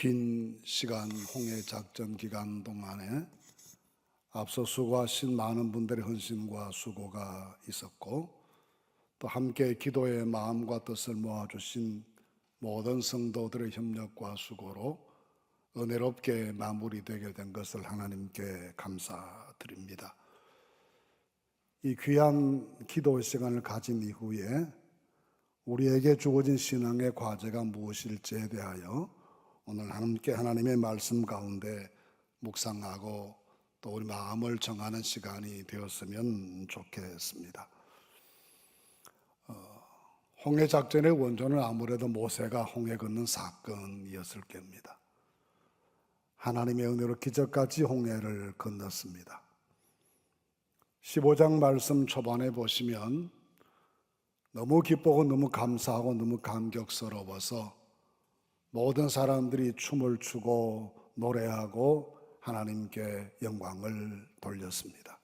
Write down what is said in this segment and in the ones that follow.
긴 시간 홍해 작전 기간 동안에 앞서 수고하신 많은 분들의 헌신과 수고가 있었고, 또 함께 기도의 마음과 뜻을 모아주신 모든 성도들의 협력과 수고로 은혜롭게 마무리되게 된 것을 하나님께 감사드립니다. 이 귀한 기도 시간을 가진 이후에 우리에게 주어진 신앙의 과제가 무엇일지에 대하여 오늘 함께 하나님의 말씀 가운데 묵상하고 또 우리 마음을 정하는 시간이 되었으면 좋겠습니다. 홍해 작전의 원조는 아무래도 모세가 홍해 건넌 사건이었을 겁니다. 하나님의 은혜로 기적같이 홍해를 건넜습니다. 15장 말씀 초반에 보시면 너무 기쁘고 너무 감사하고 너무 감격스러워서 모든 사람들이 춤을 추고 노래하고 하나님께 영광을 돌렸습니다.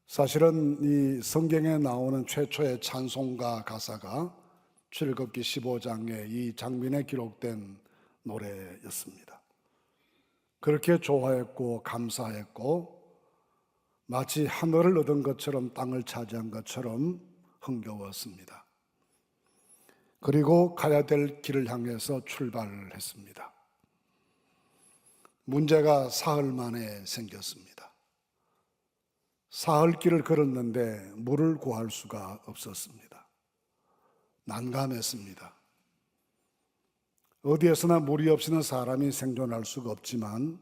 사실은 이 성경에 나오는 최초의 찬송가 가사가 출애굽기 15장의 이 장면에 기록된 노래였습니다. 그렇게 좋아했고 감사했고 마치 하늘을 얻은 것처럼 땅을 차지한 것처럼 흥겨웠습니다. 그리고 가야 될 길을 향해서 출발을 했습니다. 문제가 사흘 만에 생겼습니다. 사흘 길을 걸었는데 물을 구할 수가 없었습니다. 난감했습니다. 어디에서나 물이 없이는 사람이 생존할 수가 없지만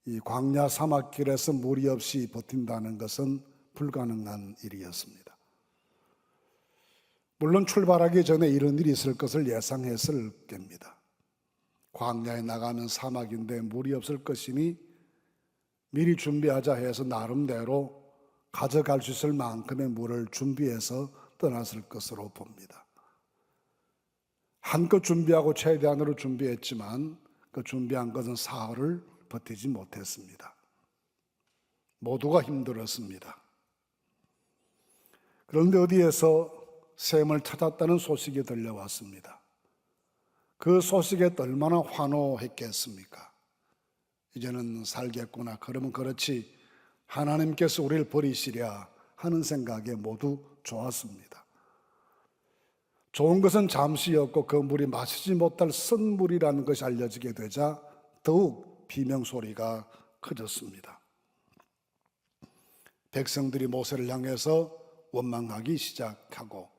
이 광야 사막길에서 물이 없이 버틴다는 것은 불가능한 일이었습니다. 물론 출발하기 전에 이런 일이 있을 것을 예상했을 겁니다. 광야에 나가면 사막인데 물이 없을 것이니 미리 준비하자 해서 나름대로 가져갈 수 있을 만큼의 물을 준비해서 떠났을 것으로 봅니다. 한껏 준비하고 최대한으로 준비했지만 그 준비한 것은 사흘을 버티지 못했습니다. 모두가 힘들었습니다. 그런데 어디에서 샘을 찾았다는 소식이 들려왔습니다. 그 소식에 얼마나 환호했겠습니까? 이제는 살겠구나. 그러면 그렇지, 하나님께서 우리를 버리시랴 하는 생각에 모두 좋았습니다. 좋은 것은 잠시였고 그 물이 마시지 못할 쓴물이라는 것이 알려지게 되자 더욱 비명소리가 커졌습니다. 백성들이 모세를 향해서 원망하기 시작하고,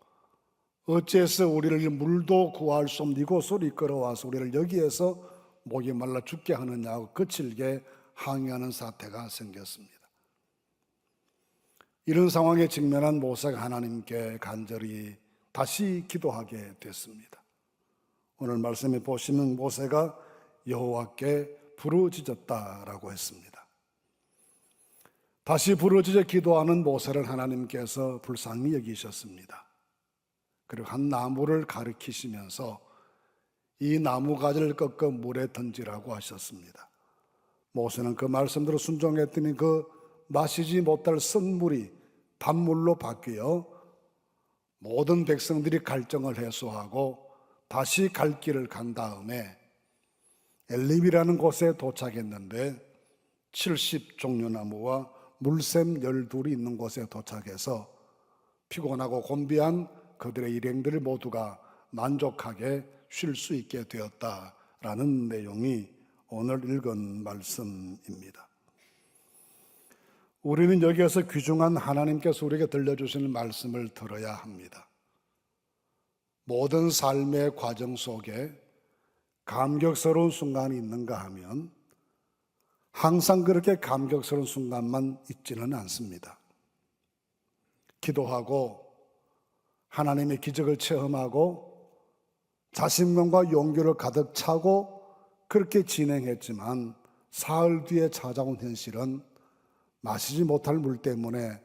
어째서 우리를 물도 구할 수 없는 이곳으로 이끌어와서 우리를 여기에서 목이 말라 죽게 하느냐고 거칠게 항의하는 사태가 생겼습니다. 이런 상황에 직면한 모세가 하나님께 간절히 다시 기도하게 됐습니다. 오늘 말씀에 보시면 모세가 여호와께 부르짖었다라고 했습니다. 다시 부르짖어 기도하는 모세를 하나님께서 불쌍히 여기셨습니다. 그리고 한 나무를 가리키시면서 이 나무 가지를 꺾어 물에 던지라고 하셨습니다. 모세는 그 말씀대로 순종했더니 그 마시지 못할 쓴물이 단물로 바뀌어 모든 백성들이 갈증을 해소하고 다시 갈 길을 간 다음에 엘림이라는 곳에 도착했는데 70종려나무와 물샘 12이 있는 곳에 도착해서 피곤하고 곤비한 그들의 일행들 모두가 만족하게 쉴 수 있게 되었다라는 내용이 오늘 읽은 말씀입니다. 우리는 여기에서 귀중한 하나님께서 우리에게 들려주시는 말씀을 들어야 합니다. 모든 삶의 과정 속에 감격스러운 순간이 있는가 하면 항상 그렇게 감격스러운 순간만 있지는 않습니다. 기도하고 하나님의 기적을 체험하고 자신감과 용기를 가득 차고 그렇게 진행했지만 사흘 뒤에 찾아온 현실은 마시지 못할 물 때문에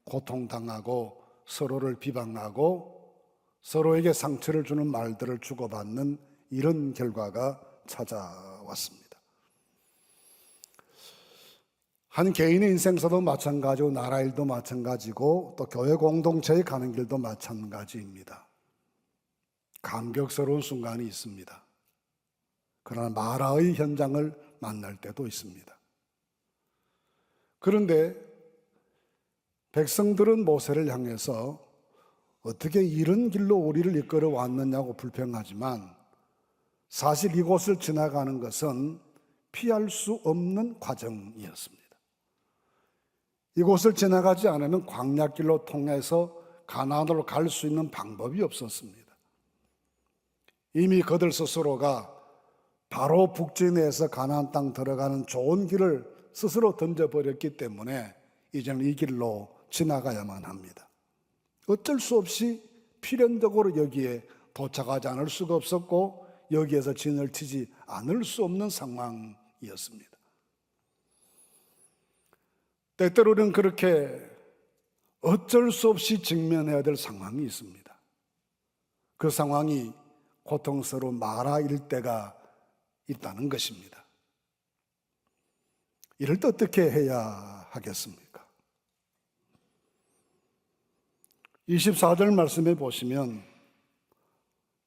고통당하고 서로를 비방하고 서로에게 상처를 주는 말들을 주고받는 이런 결과가 찾아왔습니다. 한 개인의 인생사도 마찬가지고 나라 일도 마찬가지고 또 교회 공동체에 가는 길도 마찬가지입니다. 감격스러운 순간이 있습니다. 그러나 마라의 현장을 만날 때도 있습니다. 그런데 백성들은 모세를 향해서 어떻게 이런 길로 우리를 이끌어 왔느냐고 불평하지만 사실 이곳을 지나가는 것은 피할 수 없는 과정이었습니다. 이곳을 지나가지 않으면 광야길로 통해서 가나안으로 갈 수 있는 방법이 없었습니다. 이미 그들 스스로가 바로 북진해서 가나안 땅 들어가는 좋은 길을 스스로 던져버렸기 때문에 이제는 이 길로 지나가야만 합니다. 어쩔 수 없이 필연적으로 여기에 도착하지 않을 수가 없었고 여기에서 진을 치지 않을 수 없는 상황이었습니다. 때때로는 그렇게 어쩔 수 없이 직면해야 될 상황이 있습니다. 그 상황이 고통스러운 마라일 때가 있다는 것입니다. 이럴 때 어떻게 해야 하겠습니까? 24절 말씀에 보시면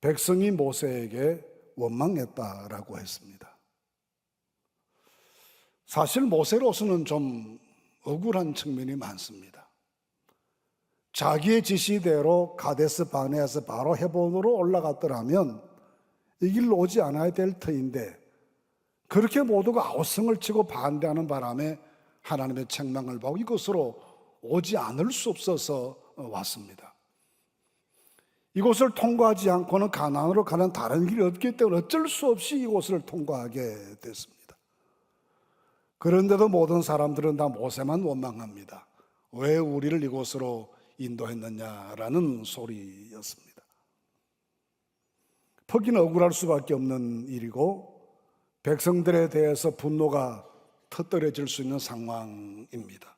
백성이 모세에게 원망했다라고 했습니다. 사실 모세로서는 좀 억울한 측면이 많습니다. 자기의 지시대로 가데스 바네아에서 바로 헤본으로 올라갔더라면 이 길로 오지 않아야 될 터인데 그렇게 모두가 아우성을 치고 반대하는 바람에 하나님의 책망을 받고 이곳으로 오지 않을 수 없어서 왔습니다. 이곳을 통과하지 않고는 가나안으로 가는 다른 길이 없기 때문에 어쩔 수 없이 이곳을 통과하게 됐습니다. 그런데도 모든 사람들은 다 모세만 원망합니다. 왜 우리를 이곳으로 인도했느냐라는 소리였습니다. 퍽이나 억울할 수밖에 없는 일이고 백성들에 대해서 분노가 터뜨려질 수 있는 상황입니다.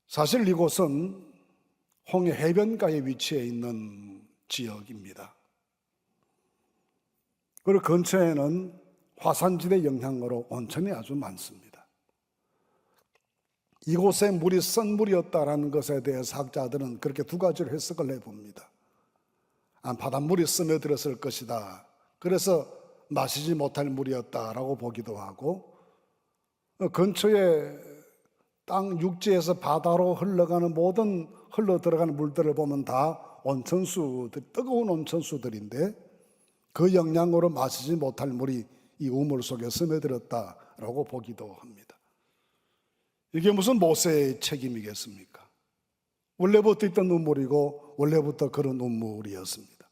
사실 이곳은 홍해 해변가에 위치해 있는 지역입니다. 그리고 근처에는 화산지대 영향으로 온천이 아주 많습니다. 이곳에 물이 쓴 물이었다라는 것에 대해서 학자들은 그렇게 두 가지로 해석을 해봅니다. 바닷물이 스며들었을 것이다. 그래서 마시지 못할 물이었다라고 보기도 하고 근처에 땅 육지에서 바다로 흘러가는 모든 흘러 들어가는 물들을 보면 다 온천수들, 뜨거운 온천수들인데 그 영향으로 마시지 못할 물이 이 우물 속에 스며들었다라고 보기도 합니다. 이게 무슨 모세의 책임이겠습니까? 원래부터 있던 우물이고 원래부터 그런 우물이었습니다.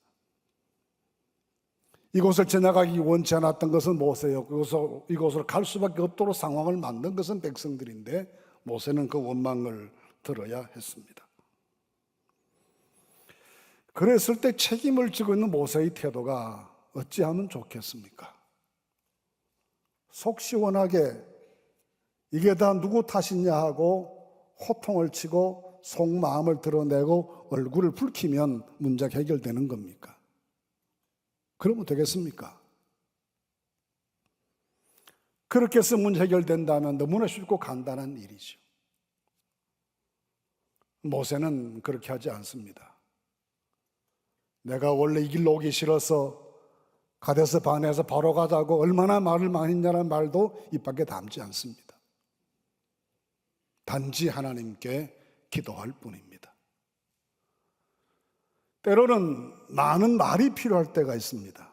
이곳을 지나가기 원치 않았던 것은 모세였고 이곳으로 갈 수밖에 없도록 상황을 만든 것은 백성들인데 모세는 그 원망을 들어야 했습니다. 그랬을 때 책임을 지고 있는 모세의 태도가 어찌하면 좋겠습니까? 속 시원하게 이게 다 누구 탓이냐 하고 호통을 치고 속마음을 드러내고 얼굴을 붉히면 문제가 해결되는 겁니까? 그러면 되겠습니까? 그렇게 해서 문제 해결된다면 너무나 쉽고 간단한 일이죠. 모세는 그렇게 하지 않습니다. 내가 원래 이 길로 오기 싫어서 가데스 바네아에서 바로 가자고 얼마나 말을 많이 했냐는 말도 입 밖에 담지 않습니다. 단지 하나님께 기도할 뿐입니다. 때로는 많은 말이 필요할 때가 있습니다.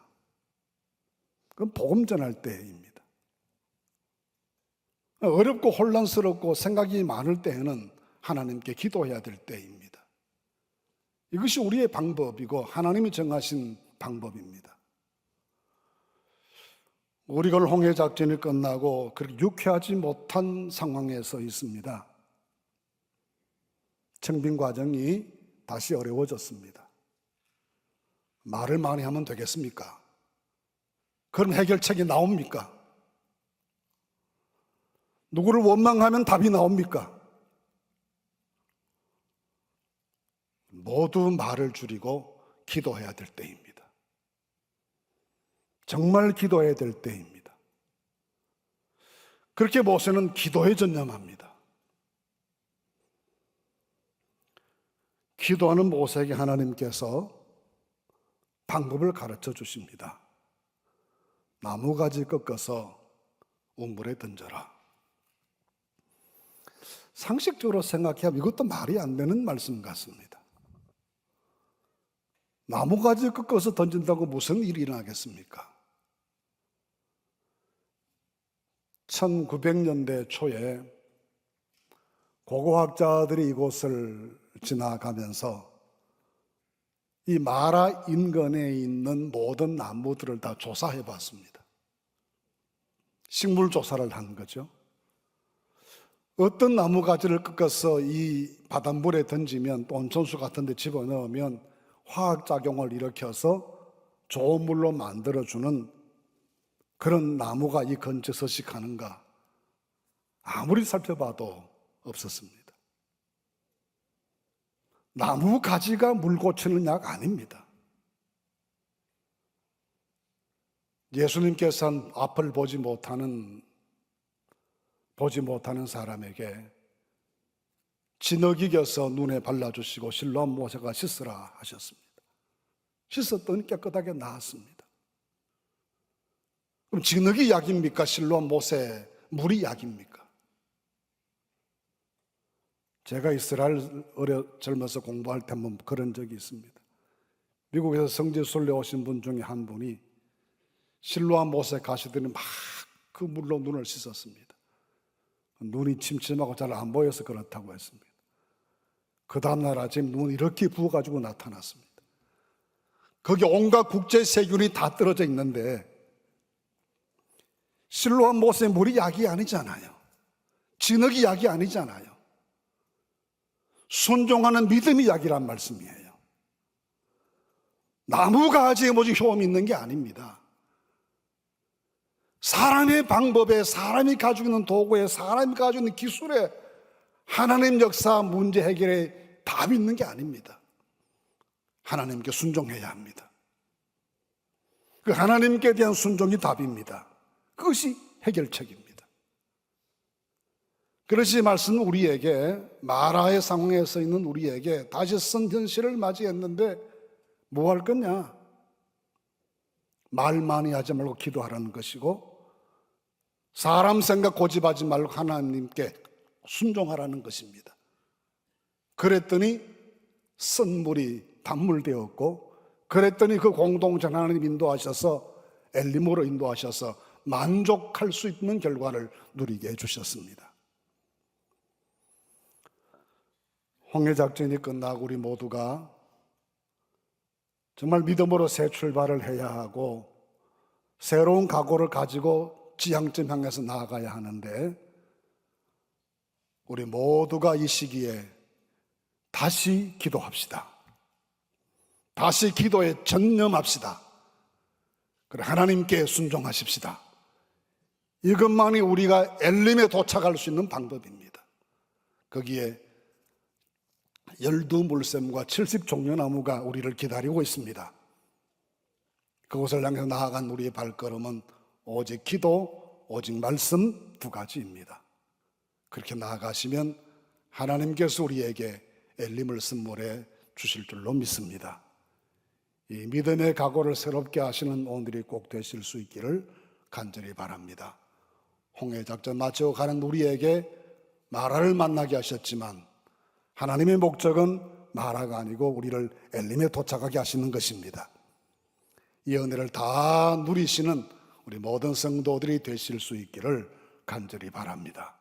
그건 복음 전할 때입니다. 어렵고 혼란스럽고 생각이 많을 때에는 하나님께 기도해야 될 때입니다. 이것이 우리의 방법이고 하나님이 정하신 방법입니다. 우리가 홍해 작전이 끝나고 그렇게 유쾌하지 못한 상황에서 있습니다. 청빙 과정이 다시 어려워졌습니다. 말을 많이 하면 되겠습니까? 그럼 해결책이 나옵니까? 누구를 원망하면 답이 나옵니까? 모두 말을 줄이고 기도해야 될 때입니다. 정말 기도해야 될 때입니다. 그렇게 모세는 기도에 전념합니다. 기도하는 모세에게 하나님께서 방법을 가르쳐 주십니다. 나무가지 꺾어서 우물에 던져라. 상식적으로 생각해보면 이것도 말이 안 되는 말씀 같습니다. 나무가지 꺾어서 던진다고 무슨 일이 일어나겠습니까? 1900년대 초에 고고학자들이 이곳을 지나가면서 이 마라 인근에 있는 모든 나무들을 다 조사해 봤습니다. 식물 조사를 한 거죠. 어떤 나무가지를 꺾어서 이 바닷물에 던지면 또 온천수 같은 데 집어넣으면 화학작용을 일으켜서 좋은 물로 만들어주는 그런 나무가 이 근처에 서식하는가, 아무리 살펴봐도 없었습니다. 나무 가지가 물 고치는 약 아닙니다. 예수님께서는 앞을 보지 못하는 사람에게 진흙이겨서 눈에 발라주시고 실로암 모세가 씻으라 하셨습니다. 씻었더니 깨끗하게 나았습니다. 그럼 진흙이 약입니까? 실로암 모세 물이 약입니까? 제가 이스라엘 젊어서 공부할 때 한번 그런 적이 있습니다. 미국에서 성지순례 오신 분 중에 한 분이 실로암 못에 가시더니 막 그 물로 눈을 씻었습니다. 눈이 침침하고 잘 안 보여서 그렇다고 했습니다. 그 다음날 아침 눈이 이렇게 부어가지고 나타났습니다. 거기 온갖 국제 세균이 다 떨어져 있는데 실로암 못의 물이 약이 아니잖아요. 진흙이 약이 아니잖아요. 순종하는 믿음이 약이란 말씀이에요. 나무가지에 뭐지 효험이 있는 게 아닙니다. 사람의 방법에, 사람이 가지고 있는 도구에, 사람이 가지고 있는 기술에 하나님 역사 문제 해결에 답이 있는 게 아닙니다. 하나님께 순종해야 합니다. 그 하나님께 대한 순종이 답입니다. 그것이 해결책입니다. 그러시 말씀은 우리에게, 마라의 상황에 서 있는 우리에게 다시 선 현실을 맞이했는데 뭐 할 거냐? 말 많이 하지 말고 기도하라는 것이고, 사람 생각 고집하지 말고 하나님께 순종하라는 것입니다. 그랬더니 선물이 단물되었고, 그랬더니 그 공동체 하나님 인도하셔서 엘림으로 인도하셔서 만족할 수 있는 결과를 누리게 해주셨습니다. 홍해작전이 끝나고 우리 모두가 정말 믿음으로 새 출발을 해야 하고 새로운 각오를 가지고 지향점 향해서 나아가야 하는데, 우리 모두가 이 시기에 다시 기도합시다. 다시 기도에 전념합시다. 그래, 하나님께 순종하십시다. 이것만이 우리가 엘림에 도착할 수 있는 방법입니다. 거기에 12물샘과 70종려나무가 우리를 기다리고 있습니다. 그곳을 향해서 나아간 우리의 발걸음은 오직 기도, 오직 말씀 두 가지입니다. 그렇게 나아가시면 하나님께서 우리에게 엘림을 선물해 주실 줄로 믿습니다. 이 믿음의 각오를 새롭게 하시는 오늘이 꼭 되실 수 있기를 간절히 바랍니다. 홍해작전 마치고 가는 우리에게 마라를 만나게 하셨지만 하나님의 목적은 마라가 아니고 우리를 엘림에 도착하게 하시는 것입니다. 이 은혜를 다 누리시는 우리 모든 성도들이 되실 수 있기를 간절히 바랍니다.